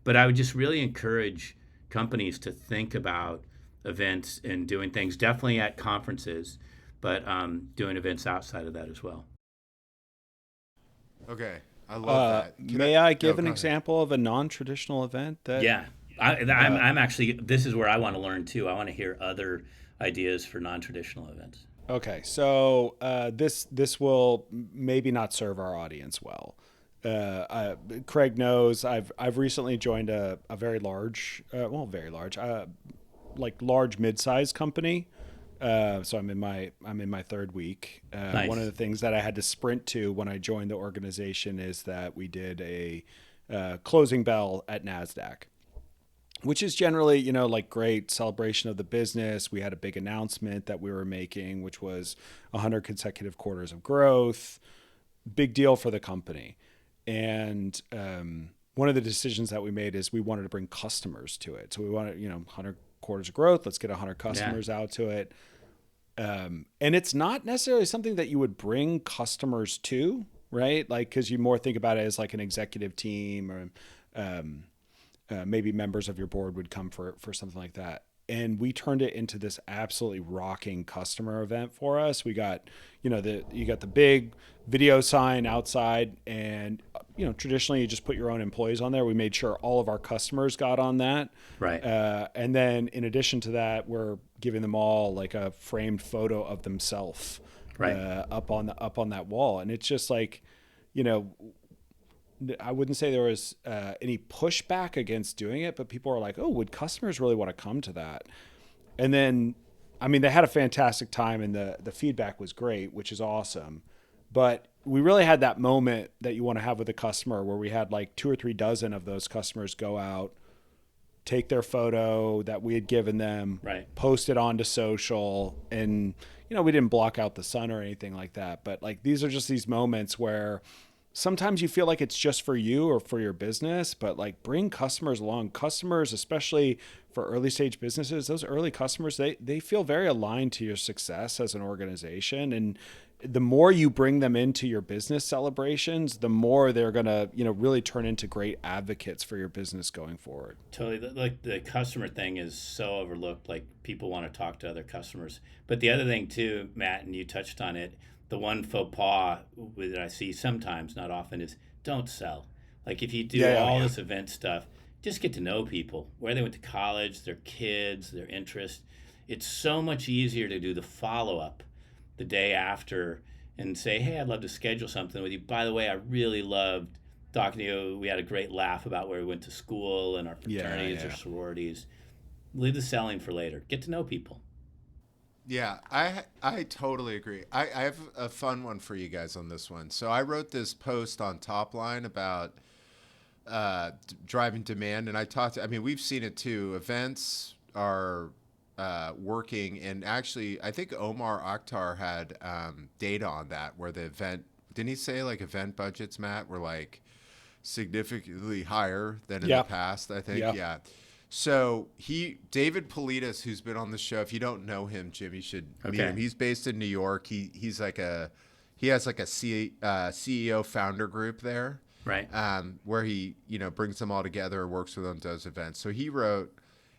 But I would just really encourage companies to think about events and doing things, definitely at conferences, but doing events outside of that as well. Okay, I love that. May I give an example of a non-traditional event that? Yeah. I'm actually, this is where I want to learn too. I want to hear other ideas for non-traditional events. Okay, so this will maybe not serve our audience well. Craig knows I've recently joined a very large, large mid-sized company. So I'm in my third week. Nice. One of the things that I had to sprint to when I joined the organization is that we did a closing bell at NASDAQ, which is generally, like great celebration of the business. We had a big announcement that we were making, which was 100 consecutive quarters of growth. Big deal for the company. And one of the decisions that we made is we wanted to bring customers to it. So we wanted, 100 quarters of growth. Let's get 100 customers out to it. And it's not necessarily something that you would bring customers to, right? Like, because you more think about it as like an executive team or maybe members of your board would come for something like that. And we turned it into this absolutely rocking customer event for us. We got, you got the big video sign outside, and traditionally you just put your own employees on there. We made sure all of our customers got on that. Right. And then in addition to that, we're giving them all like a framed photo of themselves right. Up on that wall. And it's just like, I wouldn't say there was any pushback against doing it, but people are like, oh, would customers really want to come to that? And then, they had a fantastic time, and the feedback was great, which is awesome. But we really had that moment that you want to have with a customer where we had like 2 or 3 dozen of those customers go out, take their photo that we had given them, right. post it onto social. And, we didn't block out the sun or anything like that. But like, these are just these moments where sometimes you feel like it's just for you or for your business, but like bring customers along. Customers, especially for early stage businesses, those early customers, they feel very aligned to your success as an organization. And the more you bring them into your business celebrations, the more they're going to, really turn into great advocates for your business going forward. Totally. Like the customer thing is so overlooked. Like people want to talk to other customers. But the other thing too, Matt, and you touched on it, the one faux pas that I see sometimes, not often, is don't sell. Like if you do this event stuff, just get to know people, where they went to college, their kids, their interests. It's so much easier to do the follow-up the day after and say, hey, I'd love to schedule something with you. By the way, I really loved talking to you. We had a great laugh about where we went to school and our fraternities or sororities. Leave the selling for later. Get to know people. Yeah, I totally agree. I have a fun one for you guys on this one. So I wrote this post on Topline about driving demand, and we've seen it too. Events are working, and actually I think Omar Akhtar had data on that, where the event, didn't he say like event budgets, Matt, were like significantly higher than in the past, I think. Yeah. So David Politis, who's been on the show, if you don't know him, Jim, you should meet him. He's based in New York. He has like a CEO founder group there, right? Where he brings them all together, works with them, does events. So he wrote,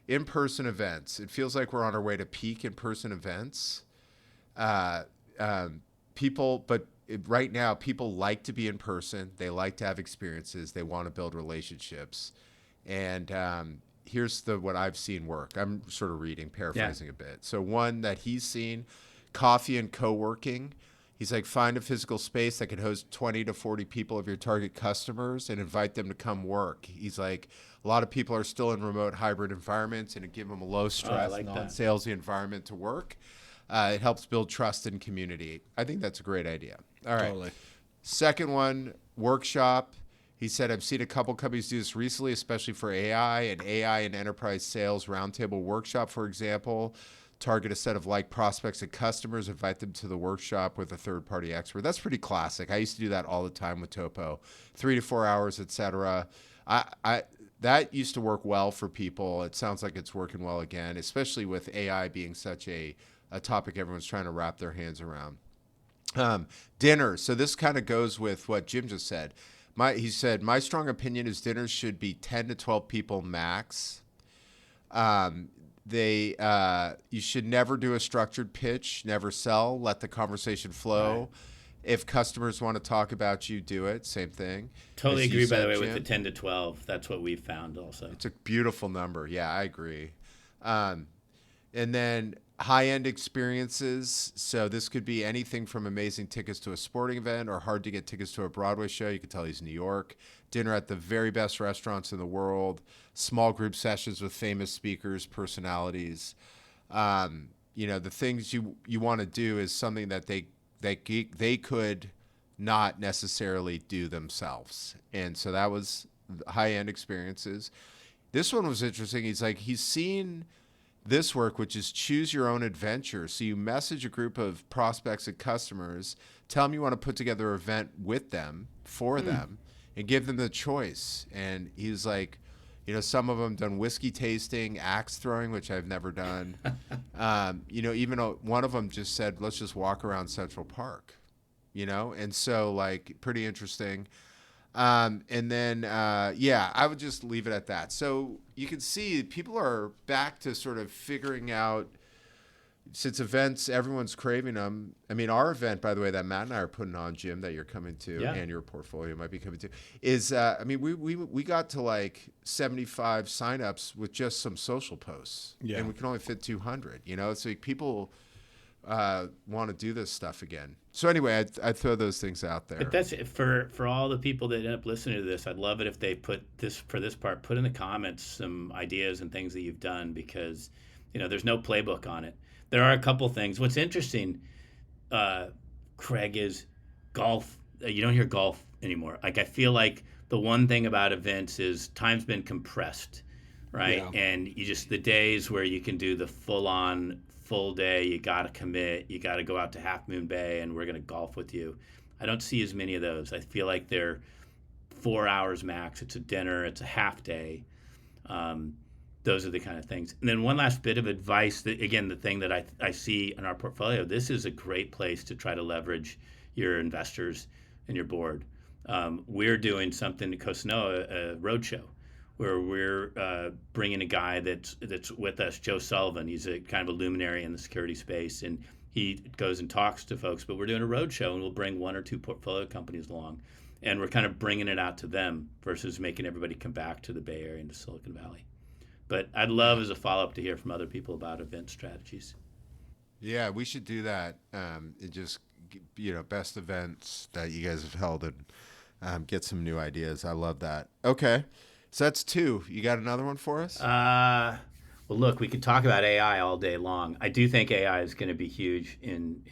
in-person events. It feels like we're on our way to peak in-person events. Uh, People, but right now, people like to be in person. They like to have experiences. They want to build relationships. And here's what I've seen work. I'm sort of paraphrasing a bit. So one that he's seen, coffee and co-working. He's like, find a physical space that could host 20 to 40 people of your target customers and invite them to come work. He's like, a lot of people are still in remote hybrid environments, and it give them a low stress, non-salesy environment to work. It helps build trust and community. I think that's a great idea. All right. Totally. Second one, workshop. He said, I've seen a couple companies do this recently, especially for AI and enterprise sales roundtable workshop, for example. Target a set of like prospects and customers, invite them to the workshop with a third-party expert. That's pretty classic. I used to do that all the time with Topo, 3 to 4 hours, etc. That used to work well for people. It sounds like it's working well again, especially with AI being such a topic everyone's trying to wrap their hands around. Dinner. So this kind of goes with what Jim just said. He said, my strong opinion is dinners should be 10 to 12 people max. You should never do a structured pitch, never sell, let the conversation flow. Right. If customers want to talk about you, do it. Same thing. Totally agree, by the way, with the 10 to 12. That's what we've found also. It's a beautiful number. Yeah, I agree. And then high-end experiences. So this could be anything from amazing tickets to a sporting event or hard-to-get tickets to a Broadway show. You can tell he's New York. Dinner at the very best restaurants in the world. Small group sessions with famous speakers, personalities. The things you want to do is something that they could not necessarily do themselves. And so that was high-end experiences. This one was interesting. He's seen this work, which is choose your own adventure. So you message a group of prospects and customers, tell them you want to put together an event with them, for them, and give them the choice. And he's like, some of them done whiskey tasting, axe throwing, which I've never done. Even one of them just said, let's just walk around Central Park, and so pretty interesting. I would just leave it at that. So you can see people are back to sort of figuring out, since events, everyone's craving them. I mean, our event, by the way, that Matt and I are putting on, Jim, that you're coming to, and your portfolio might be coming to, is, we got to 75 signups with just some social posts, and we can only fit 200, so people want to do this stuff again. So anyway, I'd throw those things out there. But that's for all the people that end up listening to this. I'd love it if they put in the comments some ideas and things that you've done, because there's no playbook on it. There are a couple things. What's interesting, Craig, is golf. You don't hear golf anymore. I feel like the one thing about events is time's been compressed, right? Yeah. And the days where you can do the full day, you got to commit, you got to go out to Half Moon Bay and we're going to golf with you. I don't see as many of those. I feel like they're 4 hours max. It's a dinner, it's a half day. Those are the kind of things. And then one last bit of advice, that, again, the thing that I see in our portfolio, this is a great place to try to leverage your investors and your board. We're doing something at Costanoa, a roadshow, where we're bringing a guy that's with us, Joe Sullivan. He's a kind of a luminary in the security space, and he goes and talks to folks. But we're doing a roadshow, and we'll bring 1 or 2 portfolio companies along, and we're kind of bringing it out to them versus making everybody come back to the Bay Area and to Silicon Valley. But I'd love, as a follow-up, to hear from other people about event strategies. Yeah, we should do that. It just, best events that you guys have held, and get some new ideas. I love that. Okay. So that's 2. You got another one for us? Well, look, we could talk about AI all day long. I do think AI is going to be huge in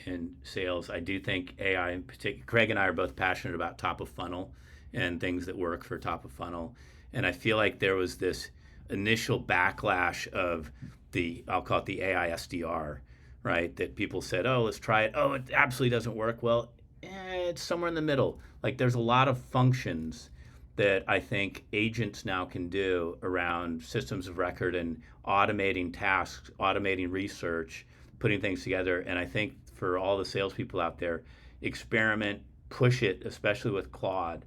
sales. I do think AI in particular, Craig and I are both passionate about top of funnel and things that work for top of funnel. And I feel like there was this initial backlash of I'll call it the AI SDR, right? That people said, oh, let's try it. Oh, it absolutely doesn't work. Well, it's somewhere in the middle. There's a lot of functions that I think agents now can do around systems of record and automating tasks, automating research, putting things together. And I think for all the salespeople out there, experiment, push it, especially with Claude.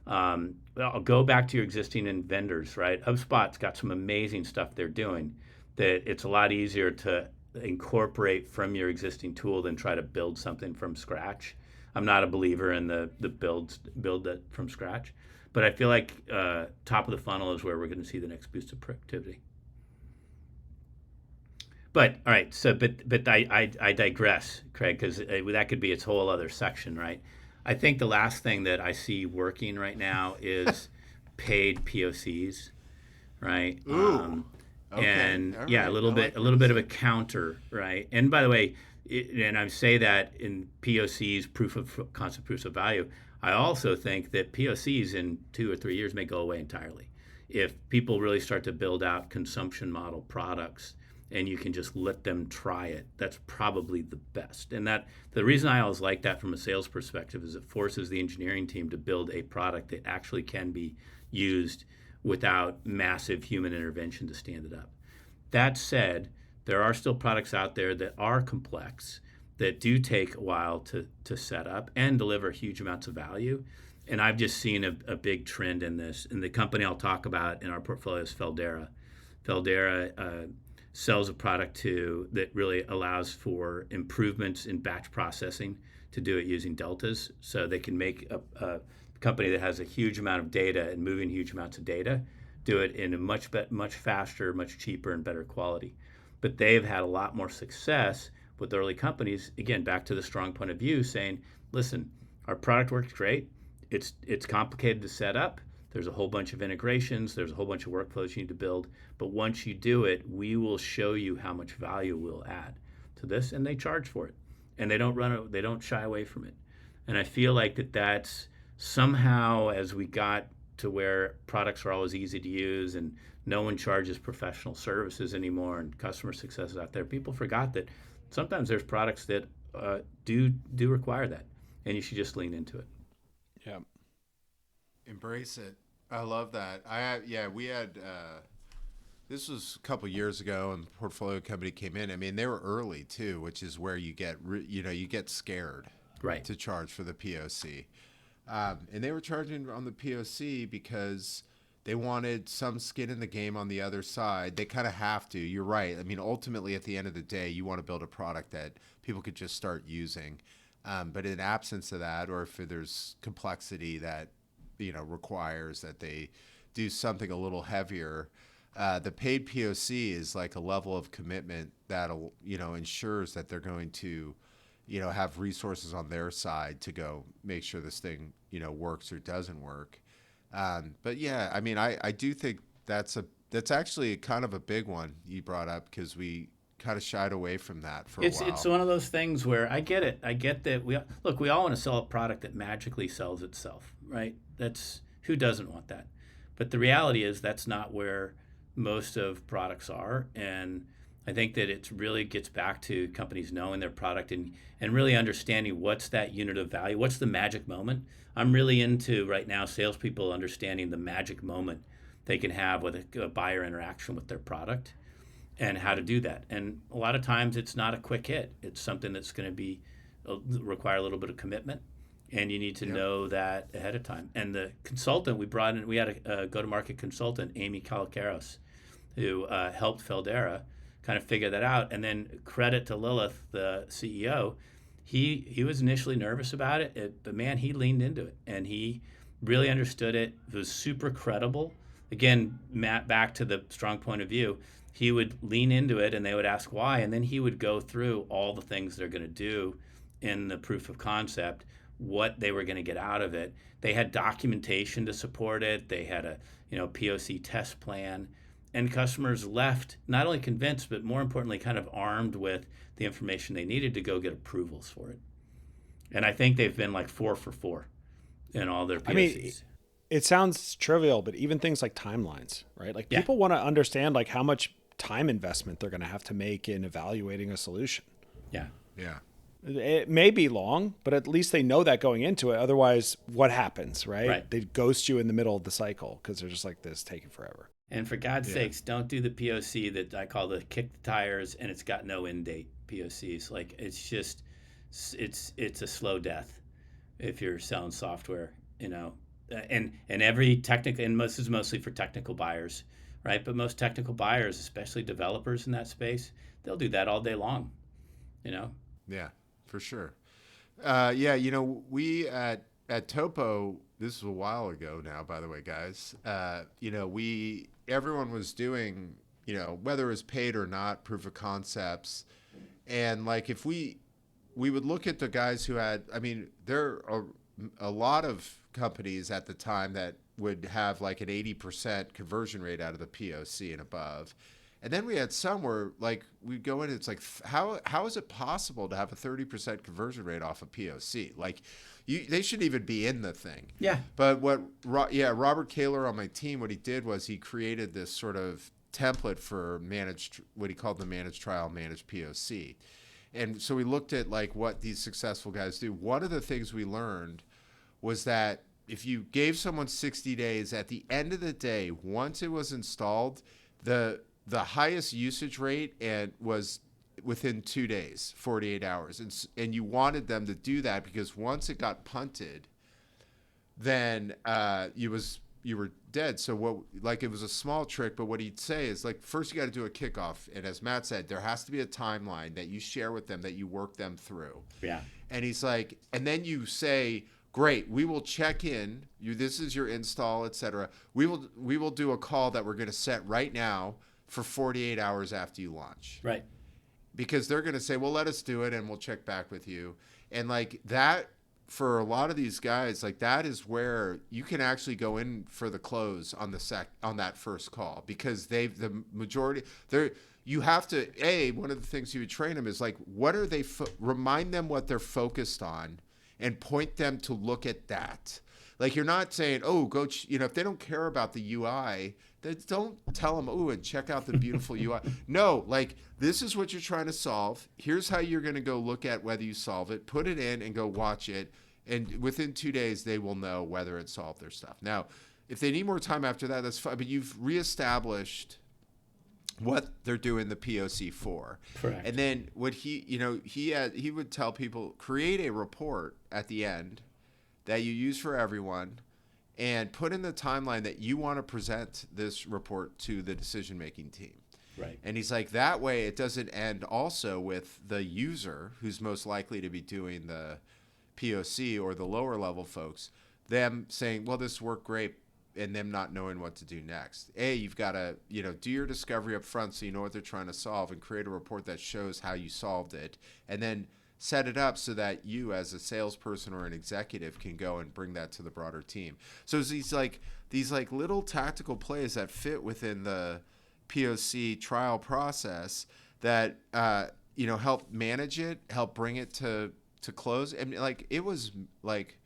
I'll go back to your existing vendors, right? HubSpot's got some amazing stuff they're doing that it's a lot easier to incorporate from your existing tool than try to build something from scratch. I'm not a believer in the build that from scratch, but I feel like top of the funnel is where we're going to see the next boost of productivity. But all right, so but I digress, Craig, because that could be its whole other section, right? I think the last thing that I see working right now is paid POCs, right? Ooh. Okay. And All yeah, right. a little bit of a counter, right? And by the way, and I say that in POCs, proof of concept, proofs of value, I also think that POCs in 2 or 3 years may go away entirely. If people really start to build out consumption model products and you can just let them try it, that's probably the best. And that the reason I always like that from a sales perspective is it forces the engineering team to build a product that actually can be used without massive human intervention to stand it up. That said, there are still products out there that are complex, that do take a while to set up and deliver huge amounts of value. And I've just seen a big trend in this. And the company I'll talk about in our portfolio is Feldera. Feldera sells a product that really allows for improvements in batch processing to do it using deltas. So they can make a company that has a huge amount of data and moving huge amounts of data, do it in a much faster, much cheaper, and better quality. But they've had a lot more success with early companies, again, back to the strong point of view, saying, listen, our product works great. It's complicated to set up. There's a whole bunch of integrations. There's a whole bunch of workflows you need to build. But once you do it, we will show you how much value we'll add to this. And they charge for it. And they don't shy away from it. And I feel like that's somehow, as we got to where products are always easy to use and no one charges professional services anymore and customer success is out there, people forgot that sometimes there's products that do require that. And you should just lean into it. Yeah. Embrace it. I love that. We had this was a couple years ago, and the portfolio company came in. I mean, they were early too, which is where you get you get scared, right, to charge for the POC, and they were charging on the POC because they wanted some skin in the game on the other side. They kind of have to. You're right. I mean, ultimately, at the end of the day, you want to build a product that people could just start using. But in absence of that, or if there's complexity that requires that they do something a little heavier, the paid POC is like a level of commitment that'll ensures that they're going to have resources on their side to go make sure this thing works or doesn't work. But yeah, I mean, I do think that's actually kind of a big one you brought up, because we kind of shied away from that for a while. It's one of those things where I get it. I get that we all want to sell a product that magically sells itself, right? That's who doesn't want that. But the reality is that's not where most of products are. And I think that it really gets back to companies knowing their product and really understanding what's that unit of value, what's the magic moment. I'm really into right now salespeople understanding the magic moment they can have with a buyer interaction with their product and how to do that. And a lot of times it's not a quick hit. It's something that's going to require a little bit of commitment, and you need to know that ahead of time. And the consultant we brought in, we had a go-to-market consultant, Amy Kalakaros, who helped Feldera kind of figure that out. And then credit to Lilith, the CEO, he was initially nervous about it, but man, he leaned into it and he really understood it. It was super credible. Again, Matt, back to the strong point of view, he would lean into it and they would ask why, and then he would go through all the things they're going to do in the proof of concept, what they were going to get out of it. They had documentation to support it. They had a POC test plan, and customers left not only convinced, but more importantly, kind of armed with the information they needed to go get approvals for it. And I think they've been like 4 for 4 in all their POCs. I mean, it sounds trivial, but even things like timelines, right? Like people want to understand like how much time investment they're going to have to make in evaluating a solution. Yeah. It may be long, but at least they know that going into it. Otherwise, what happens, right? They ghost you in the middle of the cycle because they're just like, this is taking forever. And for God's sakes, don't do the POC that I call the kick the tires and it's got no end date POCs. Like it's just, it's a slow death if you're selling software, and every technical, and this is mostly for technical buyers right? But most technical buyers, especially developers in that space, they'll do that all day long, you know? Yeah, for sure. We at Topo, this was a while ago now, by the way, guys. Everyone was doing, whether it was paid or not, proof of concepts, and like if we would look at the guys who had, I mean, there are a lot of companies at the time that would have like an 80% conversion rate out of the POC and above. And then we had some where like we'd go in and it's like, how is it possible to have a 30% conversion rate off a POC? Like they shouldn't even be in the thing. Yeah. But Robert Kaler on my team, what he did was he created this sort of template for what he called the managed trial, managed POC. And so we looked at like what these successful guys do. One of the things we learned was that if you gave someone 60 days, at the end of the day, once it was installed, the highest usage rate was within 2 days, 48 hours. And you wanted them to do that because once it got punted, then you were dead. So it was a small trick, but what he'd say is like, first you got to do a kickoff. And as Matt said, there has to be a timeline that you share with them, that you work them through. Yeah. And he's like, and then you say, great, we will check in. This is your install, etc. We will do a call that we're going to set right now for 48 hours after you launch. Right. Because they're going to say, well, let us do it and we'll check back with you. And like that, for a lot of these guys, like that is where you can actually go in for the close on that first call, because you have to, one of the things you would train them is like, what are they, remind them what they're focused on and point them to look at that. Like you're not saying, oh, go, if they don't care about the UI, then don't tell them, oh, and check out the beautiful UI. No, like this is what you're trying to solve. Here's how you're going to go look at whether you solve it, put it in and go watch it. And within 2 days, they will know whether it solved their stuff. Now, if they need more time after that, that's fine. But you've reestablished what they're doing the POC for. Correct. And then what he would tell people, create a report at the end that you use for everyone and put in the timeline that you want to present this report to the decision-making team. Right. And he's like, that way it doesn't end also with the user who's most likely to be doing the POC or the lower level folks, them saying, well, this worked great, and them not knowing what to do next. You've got to, do your discovery up front so you know what they're trying to solve and create a report that shows how you solved it, and then set it up so that you as a salesperson or an executive can go and bring that to the broader team. So it's these little tactical plays that fit within the POC trial process that, help manage it, help bring it to close. And like, it was like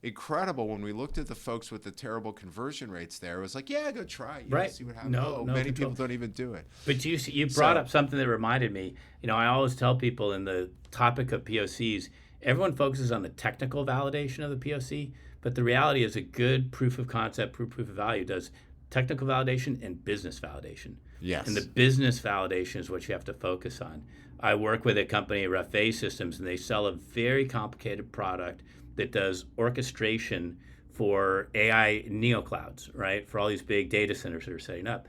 incredible when we looked at the folks with the terrible conversion rates there. It was like, yeah, go try, right. See what happens. No, many people don't even do it. But you brought up something that reminded me. I always tell people in the topic of POCs, everyone focuses on the technical validation of the POC, but the reality is a good proof of concept, proof of value does technical validation and business validation. Yes. And the business validation is what you have to focus on. I work with a company, Merced Systems, and they sell a very complicated product that does orchestration for AI neoclouds, right? For all these big data centers that are setting up.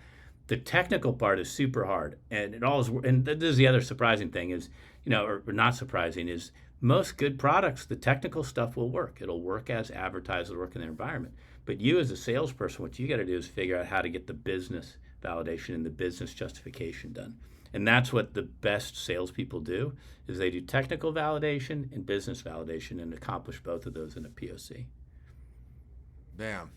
The technical part is super hard, and this is the other surprising thing is, or not surprising, is most good products, the technical stuff will work. It'll work as advertised, it'll work in the environment. But you as a salesperson, what you got to do is figure out how to get the business validation and the business justification done. And that's what the best salespeople do, is they do technical validation and business validation and accomplish both of those in a POC. Bam.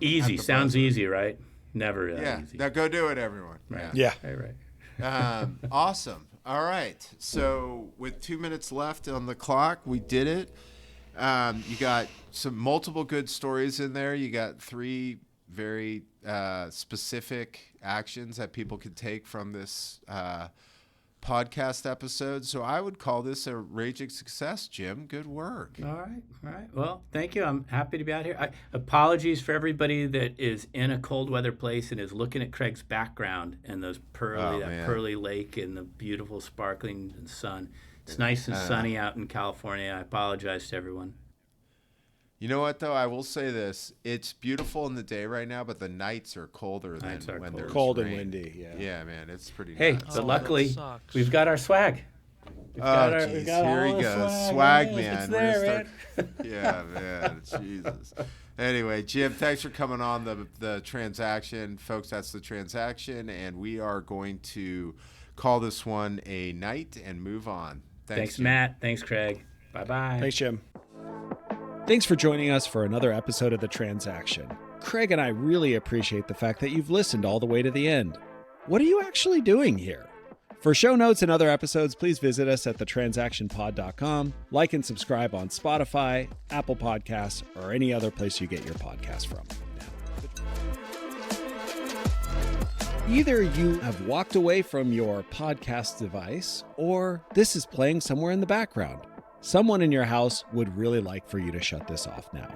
Easy. Sounds buzzer. Easy, right? Never easy. Now go do it, everyone. Right. Yeah. Right. Awesome. All right. So with 2 minutes left on the clock, we did it. You got some multiple good stories in there. You got 3 very specific actions that people could take from this podcast episode. So I would call this a raging success, Jim. Good work. All right. Well, thank you. I'm happy to be out here. Apologies for everybody that is in a cold weather place and is looking at Craig's background and those pearly lake and the beautiful sparkling sun. It's nice and sunny out in California. I apologize to everyone. You know what, though? I will say this. It's beautiful in the day right now, but the nights are colder than when there's Cold and rain. windy, yeah. Yeah, man, it's pretty Hey, nuts. but Oh, that luckily, sucks. we've got our swag. We've got Oh, our- geez, got here all he the goes. Swag, Yes, man. It's We're there, gonna man. Yeah, man. Jesus. Anyway, Jim, thanks for coming on the transaction. Folks, that's the transaction, and we are going to call this one a night and move on. Thanks, Jim. Matt. Thanks, Craig. Bye-bye. Thanks, Jim. Thanks for joining us for another episode of The Transaction. Craig and I really appreciate the fact that you've listened all the way to the end. What are you actually doing here? For show notes and other episodes, please visit us at thetransactionpod.com. Like and subscribe on Spotify, Apple Podcasts, or any other place you get your podcast from. Either you have walked away from your podcast device, or this is playing somewhere in the background. Someone in your house would really like for you to shut this off now.